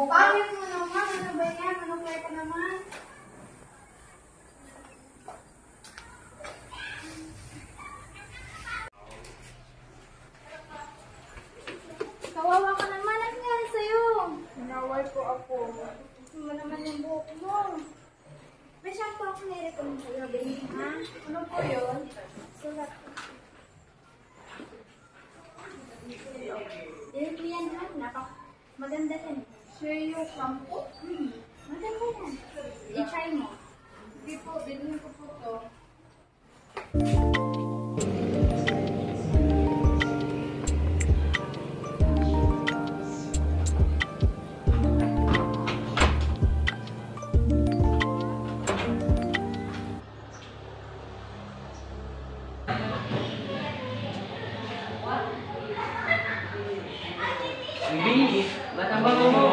Pangit mo naman. Ano ba yan? Anong kaya ka naman? Kawawa ka naman. Ano nangyari sa'yo? Nawal po ako. Gusto mo naman yung buhok mo. May shampoo ako nire-recommend sa'yo, baby. Ha? Ano po yun? Sulat ko. Dinig mo yan, ha? Maganda yan. Shea shampoo? Maganda yan. I-try mo. Hindi po, bilhin ko po to. Bibi, ba't ang bango mo?